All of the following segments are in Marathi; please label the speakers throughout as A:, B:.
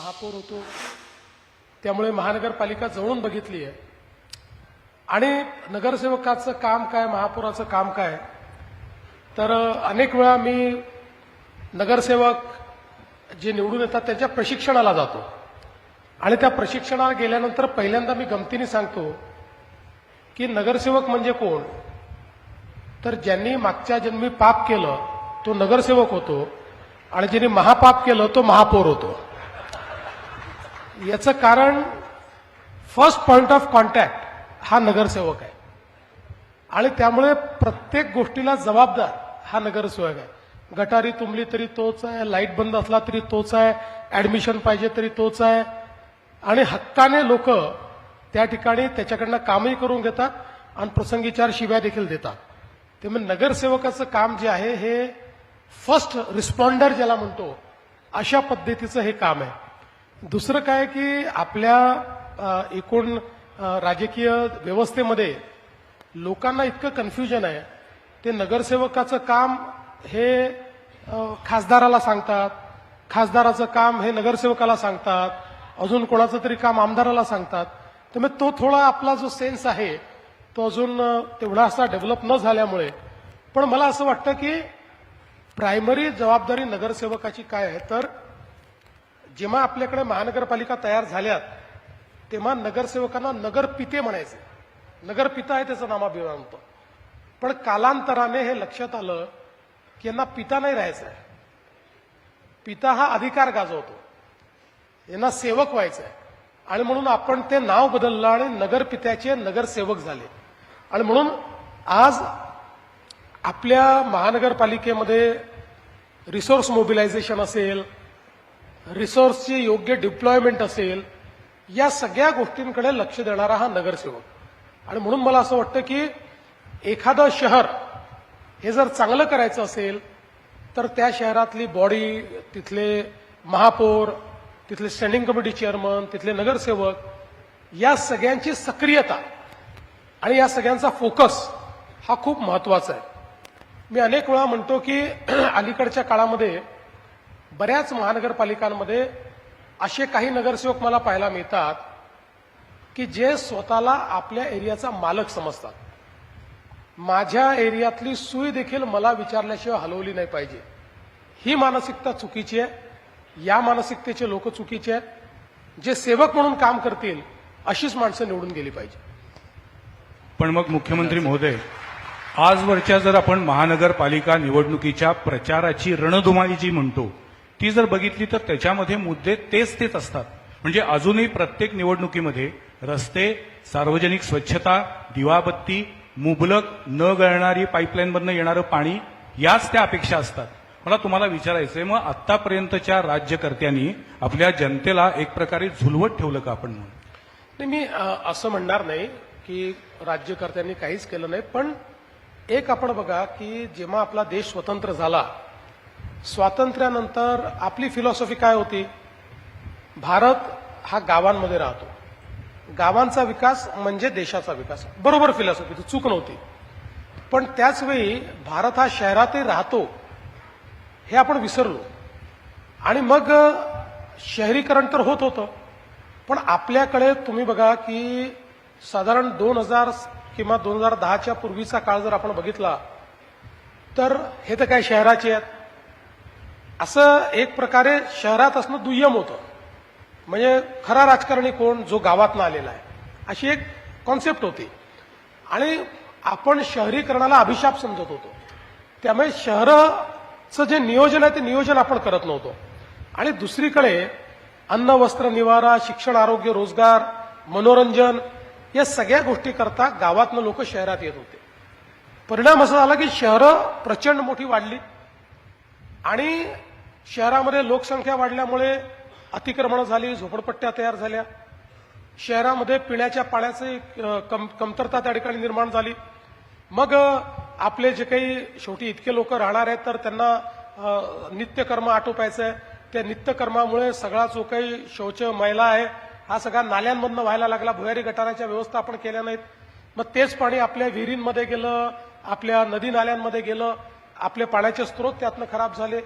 A: महापौर होतो, त्यामुळे महानगरपालिका जवळून बघितली आहे. आणि नगरसेवकाचं काम काय, महापौराचं काम काय, तर अनेक वेळा मी नगरसेवक जे निवडून येतात त्यांच्या प्रशिक्षणाला जातो. आणि त्या प्रशिक्षणाला गेल्यानंतर पहिल्यांदा मी गमतीने सांगतो की नगरसेवक म्हणजे कोण, तर ज्यांनी मागच्या जन्मी पाप केलं तो नगरसेवक होतो आणि ज्यांनी महापाप केलं तो महापौर होतो. याचं कारण फर्स्ट पॉइंट ऑफ कॉन्टॅक्ट हा नगरसेवक आहे. आणि त्यामुळे प्रत्येक गोष्टीला जबाबदार हा नगरसेवक आहे. गटारी तुंबली तरी तोच आहे, लाईट बंद असला तरी तोच आहे, ऍडमिशन पाहिजे तरी तोच आहे. आणि हक्काने लोक त्या ठिकाणी त्याच्याकडनं कामही करून घेतात आणि प्रसंगी 4 शिव्या देखील देतात. त्यामुळे नगरसेवकाचं काम जे आहे हे फर्स्ट रिस्पॉन्डर ज्याला म्हणतो अशा पद्धतीचं हे काम आहे. दुसरं काय की आपल्या एकूण राजकीय व्यवस्थेमध्ये लोकांना इतकं कन्फ्युजन आहे. ते नगरसेवकाचं काम हे खासदाराला सांगतात, खासदाराचं काम हे नगरसेवकाला सांगतात, अजून कोणाचं तरी काम आमदाराला सांगतात. त्यामुळे तो थोडा आपला जो सेन्स आहे तो अजून तेवढा असा डेव्हलप न झाल्यामुळे, पण मला असं वाटतं की प्रायमरी जबाबदारी नगरसेवकाची काय आहे, तर जेव्हा आपल्याकडे महानगरपालिका तयार झाल्यात तेव्हा नगरसेवकांना नगरपिते म्हणायचे. नगरपिता आहे त्याचं नामाभिमान होतं. पण कालांतराने हे लक्षात आलं की यांना पिता नाही राहायचं आहे. पिता हा अधिकार गाजवतो, यांना सेवक व्हायचं आहे. आणि म्हणून आपण ते नाव बदललं आणि नगरपित्याचे नगरसेवक झाले. आणि म्हणून आज आपल्या महानगरपालिकेमध्ये रिसोर्स मोबिलायझेशन असेल, रिसोर्सची योग्य डिप्लॉयमेंट असेल, या सगळ्या गोष्टींकडे लक्ष देणारा हा नगरसेवक. आणि म्हणून मला असं वाटतं की एखादं शहर हे जर चांगलं करायचं असेल तर त्या शहरातली बॉडी, तिथले महापौर, तिथले स्टँडिंग कमिटी चेअरमन, तिथले नगरसेवक, या सगळ्यांची सक्रियता आणि या सगळ्यांचा फोकस हा खूप महत्वाचा आहे. मी अनेक वेळा म्हणतो की अलीकडच्या काळामध्ये बऱ्याच महानगरपालिकांमध्ये असे काही नगरसेवक मला पाहायला मिळतात की जे स्वतःला आपल्या एरियाचा मालक समजतात. माझ्या एरियातली सुई देखील मला विचारल्याशिवाय हलवली नाही पाहिजे, ही मानसिकता चुकीची आहे. या मानसिकतेचे लोक चुकीचे आहेत. जे सेवक म्हणून काम करतील अशीच माणसं निवडून गेली पाहिजे.
B: पण मग मुख्यमंत्री महोदय, आजवरच्या जर आपण महानगरपालिका निवडणुकीच्या प्रचाराची रणधुमाळी जी म्हणतो ती जर बघितली तर त्याच्यामध्ये मुद्दे तेच असतात. म्हणजे अजूनही प्रत्येक निवडणुकीमध्ये रस्ते, सार्वजनिक स्वच्छता, दिवाबत्ती, मुबलक न गळणारी पाईपलाईनमधनं येणारं पाणी, याच त्या अपेक्षा असतात. मला तुम्हाला विचारायचंय, मग आतापर्यंतच्या राज्यकर्त्यांनी आपल्या जनतेला एक प्रकारे झुलवत ठेवलं का आपण म्हणून?
A: नाही, मी असं म्हणणार नाही की राज्यकर्त्यांनी काहीच केलं नाही. पण एक आपण बघा की जेव्हा आपला देश स्वतंत्र झाला, स्वातंत्र्यानंतर आपली फिलॉसॉफी काय होती, भारत हा गावांमध्ये राहतो, गावांचा विकास म्हणजे देशाचा विकास. बरोबर फिलॉसॉफी, चूक नव्हती. पण त्याचवेळी भारत हा शहरातही राहतो हे आपण विसरलो. आणि मग शहरीकरण तर होत होतं, पण आपल्याकडे तुम्ही बघा की साधारण 2000 किंवा 2010च्या पूर्वीचा काळ जर आपण बघितला तर हे तर काय शहराचे आहेत, असं एक प्रकारे शहरात असणं दुय्यम होतं. म्हणजे खरा राजकारणी कोण, जो गावातनं आलेला आहे, अशी एक कॉन्सेप्ट होती. आणि आपण शहरीकरणाला अभिशाप समजत होतो. त्यामुळे शहराचं जे नियोजन आहे ते नियोजन आपण करत नव्हतो. आणि दुसरीकडे अन्न, वस्त्र, निवारा, शिक्षण, आरोग्य, रोजगार, मनोरंजन, या सगळ्या गोष्टी करता गावातनं लोक शहरात येत होते. परिणाम असा झाला की शहरं प्रचंड मोठी वाढली आणि शहरामध्ये लोकसंख्या वाढल्यामुळे अतिक्रमणं झाली, झोपडपट्ट्या तयार झाल्या, शहरामध्ये पिण्याच्या पाण्याची कमतरता त्या ठिकाणी निर्माण झाली. मग आपले जे काही शेवटी इतके लोक राहणार आहेत तर त्यांना नित्यकर्म आटोपायचं आहे. त्या नित्यकर्मामुळे सगळा जो काही शौच, मैला आहे हा सगळा नाल्यांमधनं व्हायला लागला. भुयारी गटाराच्या व्यवस्था आपण केल्या नाहीत. मग तेच पाणी आपल्या विहिरींमध्ये गेलं, आपल्या नदी नाल्यांमध्ये गेलं, आपले पाण्याचे स्रोत त्यातनं खराब झाले.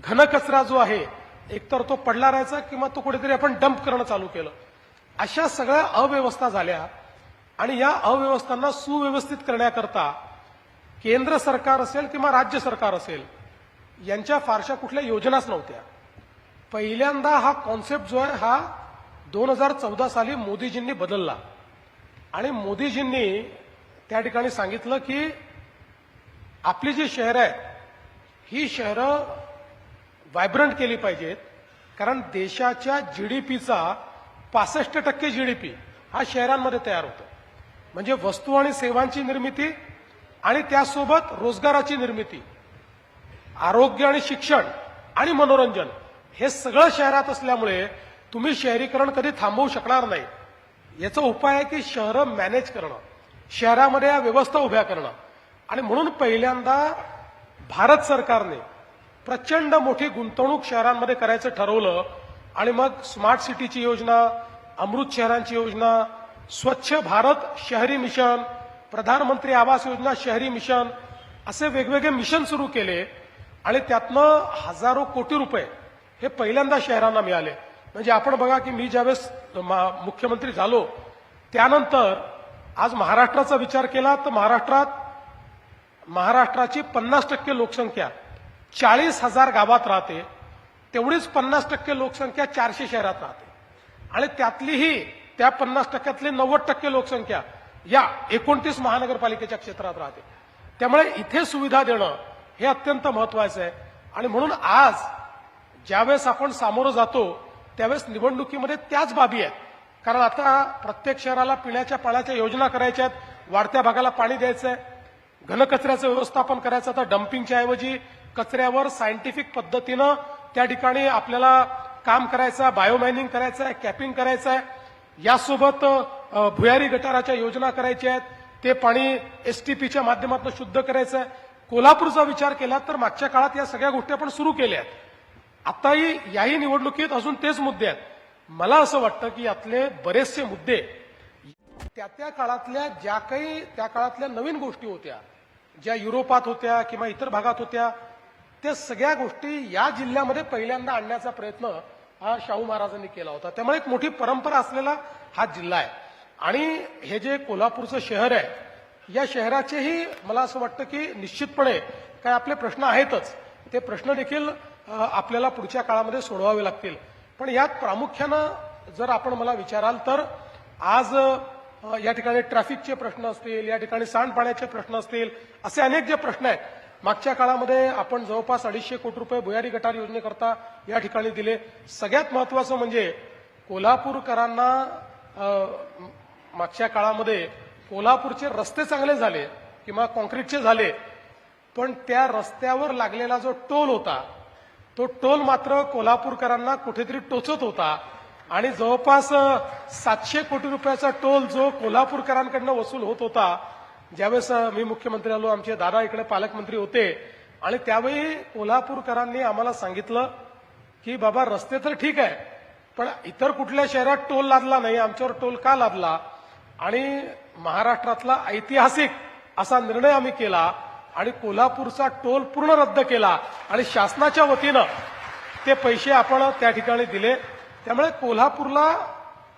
A: घनकचरा जो आहे एकतर तो पडला राहायचा किंवा तो कुठेतरी आपण डंप करणं चालू केलं. अशा सगळ्या अव्यवस्था झाल्या आणि या अव्यवस्थांना सुव्यवस्थित करण्याकरता केंद्र सरकार असेल किंवा राज्य सरकार असेल यांच्या फारशा कुठल्या योजनाच नव्हत्या. पहिल्यांदा हा कॉन्सेप्ट जो आहे हा 2014 साली मोदीजींनी बदलला आणि मोदीजींनी त्या ठिकाणी सांगितलं की आपली जी शहरं आहेत ही शहरं व्हायब्रंट केली पाहिजेत, कारण देशाच्या जीडीपीचा 65% जीडीपी हा शहरांमध्ये तयार होतो. म्हणजे वस्तू आणि सेवांची निर्मिती आणि त्यासोबत रोजगाराची निर्मिती, आरोग्य आणि शिक्षण आणि मनोरंजन हे सगळं शहरात असल्यामुळे तुम्ही शहरीकरण कधी थांबवू शकणार नाही. याचा उपाय आहे की शहरं मॅनेज करणं, शहरामध्ये या व्यवस्था उभ्या करणं. आणि म्हणून पहिल्यांदा भारत सरकारने प्रचंड मोठी गुंतवणूक शहरांमध्ये करायचं ठरवलं आणि मग स्मार्ट सिटीची योजना, अमृत शहरांची योजना, स्वच्छ भारत शहरी मिशन, प्रधानमंत्री आवास योजना शहरी मिशन असे वेगवेगळे मिशन सुरू केले आणि त्यातनं हजारो कोटी रुपये हे पहिल्यांदा शहरांना मिळाले. म्हणजे आपण बघा की मी ज्यावेळेस मुख्यमंत्री झालो त्यानंतर आज महाराष्ट्राचा विचार केला तर महाराष्ट्राची 50% लोकसंख्या 40,000 गावात राहते, तेवढीच 50% लोकसंख्या 400 शहरात राहते आणि त्यातलीही त्या 50%तली 90% लोकसंख्या या 29 महानगरपालिकेच्या क्षेत्रात राहते. त्यामुळे इथे सुविधा देणं हे अत्यंत महत्वाचं आहे. आणि म्हणून आज ज्यावेळेस आपण सामोरं जातो त्यावेळेस निवडणुकीमध्ये त्याच बाबी आहेत. कारण आता प्रत्येक शहराला पिण्याच्या पाण्याच्या योजना करायच्या आहेत, वाढत्या भागाला पाणी द्यायचं आहे, घनकचऱ्याचं व्यवस्थापन करायचं. आता डम्पिंगच्या ऐवजी कचऱ्यावर सायंटिफिक पद्धतीनं त्या ठिकाणी आपल्याला काम करायचं, बायोमायनिंग करायचं आहे, कॅपिंग करायचं आहे. यासोबत भुयारी गटाराच्या योजना करायच्या आहेत, ते पाणी एसटीपीच्या माध्यमातून शुद्ध करायचं आहे. कोल्हापूरचा विचार केला तर मागच्या काळात या सगळ्या गोष्टी आपण सुरू केल्या आहेत. आताही याही निवडणुकीत अजून तेच मुद्दे आहेत. मला असं वाटतं की यातले बरेचसे मुद्दे त्या काळातल्या ज्या काही त्या काळातल्या नवीन गोष्टी होत्या, ज्या युरोपात होत्या किंवा इतर भागात होत्या, त्या सगळ्या गोष्टी या जिल्ह्यामध्ये पहिल्यांदा आणण्याचा प्रयत्न हा शाहू महाराजांनी केला होता. त्यामुळे एक मोठी परंपरा असलेला हा जिल्हा आहे. आणि हे जे कोल्हापूरचं शहर आहे या शहराचेही मला असं वाटतं की निश्चितपणे काय आपले प्रश्न आहेतच, ते प्रश्न देखील आपल्याला पुढच्या काळामध्ये सोडवावे लागतील. पण यात प्रामुख्यानं जर आपण मला विचाराल तर आज या ठिकाणी ट्रॅफिकचे प्रश्न असतील, या ठिकाणी सांडपाण्याचे प्रश्न असतील, असे अनेक जे प्रश्न आहेत. मागच्या काळामध्ये आपण जवळपास 250 कोटी रुपये भुयारी गटार योजनेकरता या ठिकाणी दिले. सगळ्यात महत्वाचं म्हणजे कोल्हापूरकरांना मागच्या काळामध्ये कोल्हापूरचे रस्ते चांगले झाले किंवा कॉन्क्रीटचे झाले, पण त्या रस्त्यावर लागलेला जो टोल होता तो टोल मात्र कोल्हापूरकरांना कुठेतरी टोचत होता. आणि जवळपास 700 कोटी रुपयाचा टोल जो कोल्हापूरकरांकडनं वसूल होत होता. ज्यावेळेस मी मुख्यमंत्री आलो, आमचे दादा इकडे पालकमंत्री होते आणि त्यावेळी कोल्हापूरकरांनी आम्हाला सांगितलं की बाबा रस्ते तर ठीक आहे, पण इतर कुठल्या शहरात टोल लादला नाही, आमच्यावर टोल का लादला. आणि महाराष्ट्रातला ऐतिहासिक असा निर्णय आम्ही केला आणि कोल्हापूरचा टोल पूर्ण रद्द केला आणि शासनाच्या वतीनं ते पैसे आपण त्या ठिकाणी दिले. त्यामुळे कोल्हापूरला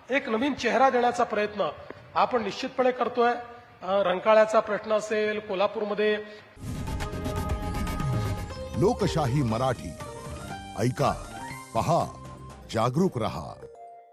A: एक नवीन चेहरा देण्याचा प्रयत्न आपण निश्चितपणे करतोय. रंकाळ्याचा प्रश्न असेल कोल्हापूरमध्ये.
C: लोकशाही मराठी ऐका, पहा, जागरूक रहा.